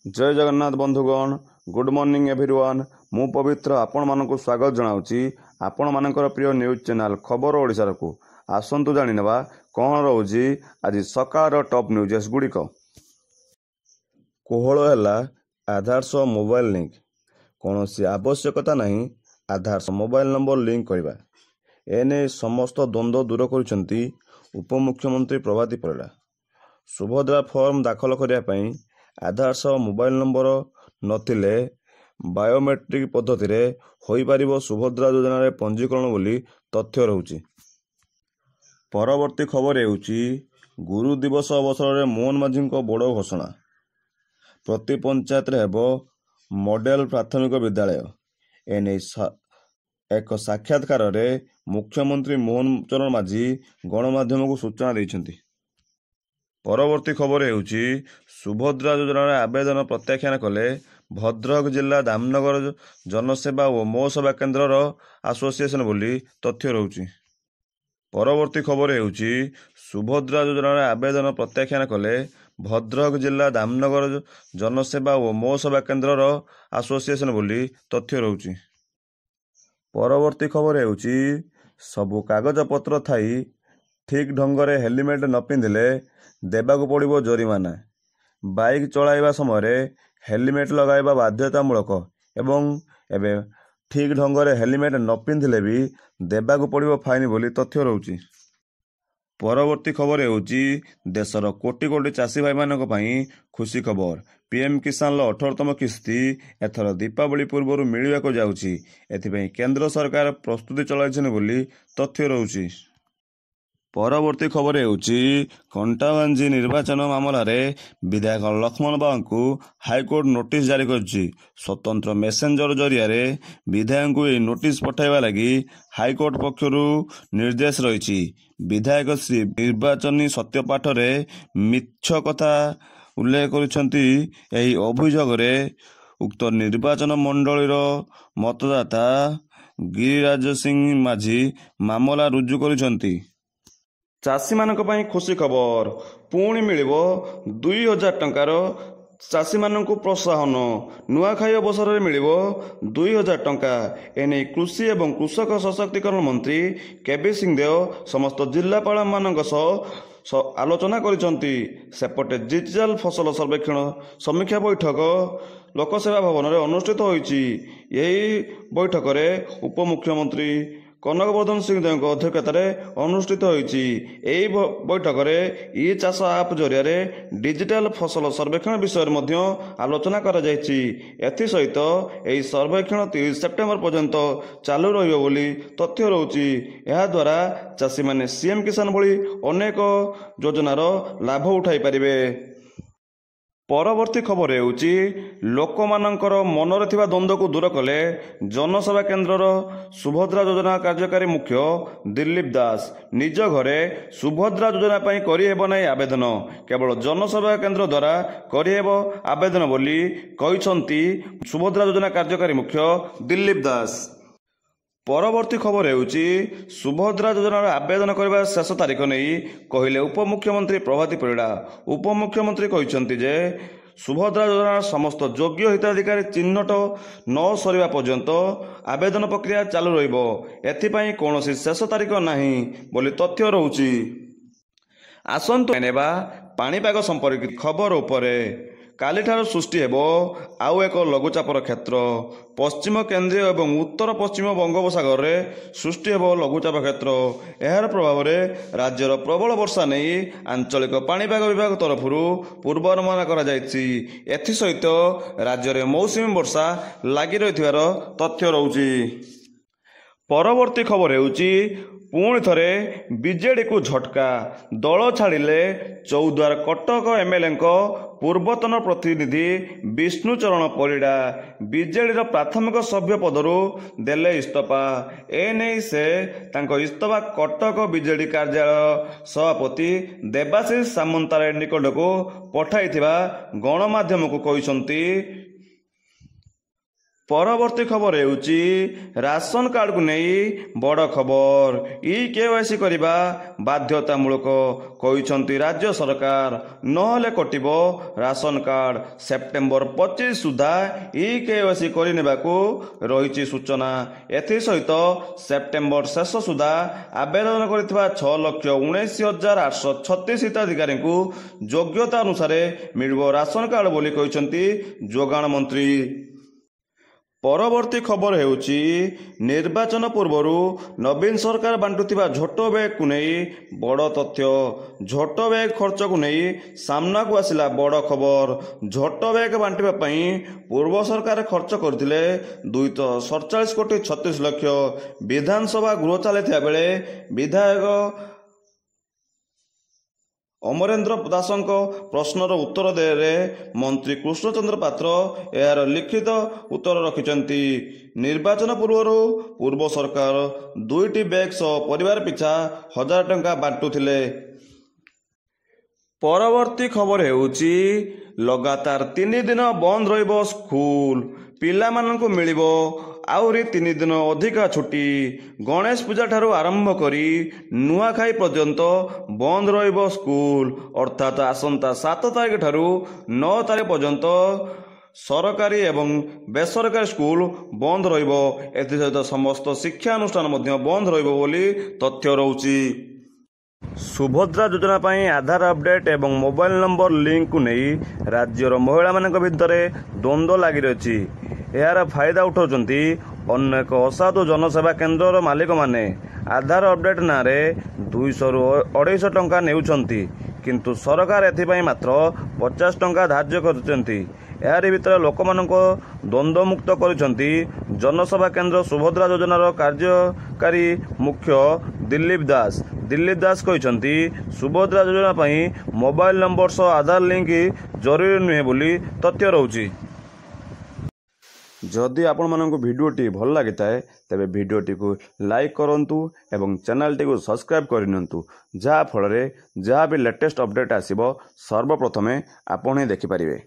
जय जगन्नाथ बंधुगण good morning everyone मु पवित्र आपण मानक स्वागत जनाऊँगी आपण मानकर प्रिय न्यूज चैनल खबर ओडिशार को आसंतु जानिनेबा कौन रोजी आज सकाळ टॉप न्यूजेस गुड़िक कोहल है आधार सह मोबाइल लिंक कौन सी आवश्यकता नहीं आधार सह मोबाइल नंबर लिंक करने एने समस्त द्वंद्व दूर कर उपमुख्यमंत्री प्रभाती परिड़ा सुभद्रा फॉर्म दाखल करने आधार सह मोबाइल नंबर नथिले बायोमेट्रिक पद्धति रे होई पारिबो सुभद्रा योजना रे पंजीकरण बोली तथ्य रहउची। परवर्ती खबर हेउची गुरु दिवस अवसर में मोहन माझी बड़ घोषणा प्रति पंचायत रे हेबो मॉडल प्राथमिक विद्यालय एने एक साक्षात्कार रे मुख्यमंत्री मोहन चरण माझी गणमाध्यम को सूचना देइछन्ती। परवर्ती खबर हेउची सुभद्रा योजना आवेदन प्रत्याख्यान कले भद्रक जिला दामनगर जनसेवा और मो सेवा केन्द्र आसोसिएशन बोली तथ्य रहउची। परवर्ती खबर हेउची सुभद्रा योजना आवेदन प्रत्याख्यान कले भद्रक जिला दामनगर जनसेवा और मो सेवा केन्द्र आसोसिएशन बोली तथ्य रहउची। परवर्ती खबर हेउची सबु कागज पत्र थाई ठीक ढंगरे हेलमेट न पिंधिले देबाकू पड़िबो जरिमाना बाइक चलाइबा समय हेलमेट लगाइबा बाध्यतामूलक एवं एबे ठीक ढंगरे हेलमेट न पिंधिले भी देबाकू पड़िबो फाइन बोली तथ्य रहउची। परवर्ती खबर हेउची देशर कोटी कोटी चाषी भाई मानक पई खुशी खबर पीएम किसान 18तम किस्ती एथर दीपावली पूर्व मिलवाक जाउची एथिपई केंद्र सरकार प्रस्तुति चलाइछन बोली तथ्य रहउची। परवर्ती खबर हेउची कंटाबांजी निर्वाचन मामला रे विधायक लक्ष्मण बाबू को हाईकोर्ट नोटिस जारी करछि। स्वतंत्र मेसेंजर जरिया रे विधायक को नोटिस पठाइबा लगी हाईकोर्ट पक्षरु निर्देश रही। विधायक श्री निर्वाचनी सत्यपाठ रे मिछ कथा उल्लेख करिसंती। एही अभियोग रे उक्त निर्वाचन मंडलीर मतदाता गिरिराज सिंह माझी मामला रुजु करिसंती। चाषी मानक पई खुशी खबर पुणी मिलिबो 2000 टंकार चाषी मानक प्रोत्साहन नुआखाई अवसर में मिलिबो 2000 टंका एने कृषि एवं कृषक सशक्तिकरण मंत्री केबी सिंह देव समस्त जिलापाल मानक सह आलोचना करिसंती। सेपटे डिजिटल फसल सर्वेक्षण समीक्षा बैठक लोकसेवा भवन में अनुष्ठित होईची। यही बैठक में उपमुख्यमंत्री कनक वर्धन सिंहदेव अध्यक्षतार अनुष्ठित होईची। एही बैठक में ई चाष आप जरिया डिजिटल फसल सर्वेक्षण विषय में आलोचना करा जायछि। एथि सहित एही सर्वेक्षण 30 सेप्टेम्बर पर्यंत चालू रहिबो बोली तथ्य रहउची। एहा द्वारा चाषी माने सीएम किसान भली अनेक योजनार लाभ उठाई पारिबे। परवर्ती खबर हेउची लोकमानंकर मनरे थिबा द्वंद्व को दूर कले जनसेवा केन्द्रर सुभद्रा योजना कार्यकारी मुख्य दिलीप दास निज घरे सुभद्रा योजना पई करि हेबो नै आवेदन केवल जनसेवा केन्द्र द्वारा करि हेबो आवेदन बोली कहिसंती सुभद्रा योजना कार्यकारी मुख्य दिलीप दास। परवर्ती खबर हेउची सुभद्रा योजना आवेदन करबा शेष तारीख नहीं कहिले उपमुख्यमंत्री प्रभाती परिड़ा। उपमुख्यमंत्री कहिसंती जे सुभद्रा योजना समस्त योग्य हिताधिकारी चिन्हट न सरिबा पर्यंत आवेदन प्रक्रिया चालू रहिबो एथिपई कोनोसी शेष तारीख नाही बोली तथ्य रहउची। आसंतु नेबा पाणीपाग संपर्कित खबर उपरे कालीठार सृष्टि हेबो आउ एक लघुचापर क्षेत्र पश्चिम केन्द्रीय एवं उत्तर पश्चिम बंगोपसागर रे सृष्टि हेबो लघुचाप क्षेत्र। एहार प्रभाव में राज्यर प्रबल वर्षा नहीं आंचलिक पाणीपाग विभाग तरफ पूर्वानुमान करा जायछि। एथि सहित राज्य में मौसुमी वर्षा लगी रहिथिबार तथ्य रहउछि। परवर्ती खबर हेउची पुणी थरे बीजेडी को झटका दल छाड़िले चौद्वार कटक एमएलए पूर्वतन प्रतिनिधि विष्णुचरण परिड़ा बीजेडी प्राथमिक सभ्य पदरू देले इस्तफा। एने से तांको इस्तफा कटक बीजेडी कार्यालय सभापति देवाशीष सामंतराय निकट को पठाइथिबा गणमाध्यम को कहिसंती। ପରବର୍ତ୍ତୀ ଖବର ହେଉଛି ରାସନ କାର୍ଡକୁ ନେଇ ବଡ଼ ଖବର। KYC କରିବା ବାଧ୍ୟତାମୂଳକ କହିଛନ୍ତି ରାଜ୍ୟ ସରକାର, ନହେଲେ କଟିବ ରାସନ କାର୍ଡ। ସେପ୍ଟେମ୍ବର 25 ସୁଦ୍ଧା KYC କରିନେବାକୁ ରହିଛି ସୂଚନା। ଏଥିସହିତ ସେପ୍ଟେମ୍ବର ଶେଷ ସୁଦ୍ଧା ଆବେଦନ କରିଥିବା 6,19,836 ହିତାଧିକାରୀଙ୍କୁ ଯୋଗ୍ୟତା ଅନୁସାରେ ମିଳିବ ରାସନ କାର୍ଡ ବୋଲି କହିଛନ୍ତି ଯୋଗାଣ ମନ୍ତ୍ରୀ। ପରବର୍ତ୍ତୀ ଖବର ହେଉଛି ନିର୍ବାଚନ ପୂର୍ବରୁ ନବୀନ ସରକାର ବାଣ୍ଟୁଥିବା ଝୋଟ ବ୍ୟାଗକୁ ନେଇ ବଡ଼ ତଥ୍ୟ। ଝୋଟ ବ୍ୟାଗ ଖର୍ଚ୍ଚକୁ ନେଇ ସାମ୍ନାକୁ ଆସିଲା ବଡ଼ ଖବର। ଝୋଟ ବ୍ୟାଗ ବାଣ୍ଟିବା ପାଇଁ ପୂର୍ବ ସରକାର ଖର୍ଚ୍ଚ କରିଥିଲେ 247,36,00,000। ବିଧାନସଭା ଗୃହ ଚାଲିଥିବା ବେଳେ ବିଧାୟକ ଅମରେନ୍ଦ୍ର ଦାସଙ୍କ ପ୍ରଶ୍ନର ଉତ୍ତର ଦେଲେ ମନ୍ତ୍ରୀ କୃଷ୍ଣଚନ୍ଦ୍ର ପାତ୍ର ଏହାର ଲିଖିତ ଉତ୍ତର ରଖିଛନ୍ତି। ନିର୍ବାଚନ ପୂର୍ବରୁ ପୂର୍ବ ସରକାର 2ଟି ବ୍ୟାଗ୍ ସହ ପରିବାର ପିଛା 1,000 ଟଙ୍କା ବାଣ୍ଟୁଥିଲେ। ପରବର୍ତ୍ତୀ ଖବର ହେଉଛି ଲଗାତାର 3 ଦିନ ବନ୍ଦ ରହିବ ସ୍କୁଲ। ପିଲାମାନଙ୍କୁ ମିଳିବ ଆହୁରି 3 ଦିନ ଅଧିକା ଛୁଟି। ଗଣେଶ ପୂଜା ଠାରୁ ଆରମ୍ଭ କରି ନୂଆଖାଇ ପର୍ଯ୍ୟନ୍ତ ବନ୍ଦ ରହିବ ସ୍କୁଲ। ଅର୍ଥାତ୍ ଆସନ୍ତା 7 ତାରିଖ ଠାରୁ 9 ତାରିଖ ପର୍ଯ୍ୟନ୍ତ ସରକାରୀ ଏବଂ ବେସରକାରୀ ସ୍କୁଲ ବନ୍ଦ ରହିବ। ଏଥିସହିତ ସମସ୍ତ ଶିକ୍ଷାନୁଷ୍ଠାନ ମଧ୍ୟ ବନ୍ଦ ରହିବ ବୋଲି ତଥ୍ୟ ରହୁଛି। ସୁଭଦ୍ରା ଯୋଜନା ପାଇଁ ଆଧାର ଅପଡେଟ୍ ଏବଂ ମୋବାଇଲ ନମ୍ବର ଲିଙ୍କକୁ ନେଇ ରାଜ୍ୟର ମହିଳାମାନଙ୍କ ଭିତରେ ଦ୍ୱନ୍ଦ୍ୱ ଲାଗି ରହିଛି। ଏହାର ଫାଇଦା ଉଠାଉଛନ୍ତି ଅନେକ ଅସାଧୁ ଜନସେବା କେନ୍ଦ୍ରର ମାଲିକମାନେ। ଆଧାର ଅପଡେଟ୍ ନାଁରେ 200ରୁ 250 ଟଙ୍କା ନେଉଛନ୍ତି, କିନ୍ତୁ ସରକାର ଏଥିପାଇଁ ମାତ୍ର 50 ଟଙ୍କା ଧାର୍ଯ୍ୟ କରିଛନ୍ତି। ଏହାରି ଭିତରେ ଲୋକମାନଙ୍କୁ ଦ୍ୱନ୍ଦ୍ୱମୁକ୍ତ କରିଛନ୍ତି ଜନସେବା କେନ୍ଦ୍ର ସୁଭଦ୍ରା ଯୋଜନାର କାର୍ଯ୍ୟକାରୀ ମୁଖ୍ୟ ଦିଲ୍ଲୀପ ଦାସ। ଦିଲ୍ଲୀପ ଦାସ କହିଛନ୍ତି ସୁଭଦ୍ରା ଯୋଜନା ପାଇଁ ମୋବାଇଲ ନମ୍ବର ସହ ଆଧାର ଲିଙ୍କ ଜରୁରୀ ନୁହେଁ ବୋଲି ତଥ୍ୟ ରହୁଛି। ଯଦି ଆପଣମାନଙ୍କୁ ଭିଡ଼ିଓଟି ଭଲ ଲାଗିଥାଏ ତେବେ ଭିଡ଼ିଓଟିକୁ ଲାଇକ୍ କରନ୍ତୁ ଏବଂ ଚ୍ୟାନେଲଟିକୁ ସବସ୍କ୍ରାଇବ୍ କରିନିଅନ୍ତୁ, ଯାହାଫଳରେ ଯାହା ବି ଲେଟେଷ୍ଟ ଅପଡେଟ୍ ଆସିବ ସର୍ବପ୍ରଥମେ ଆପଣ ହିଁ ଦେଖିପାରିବେ।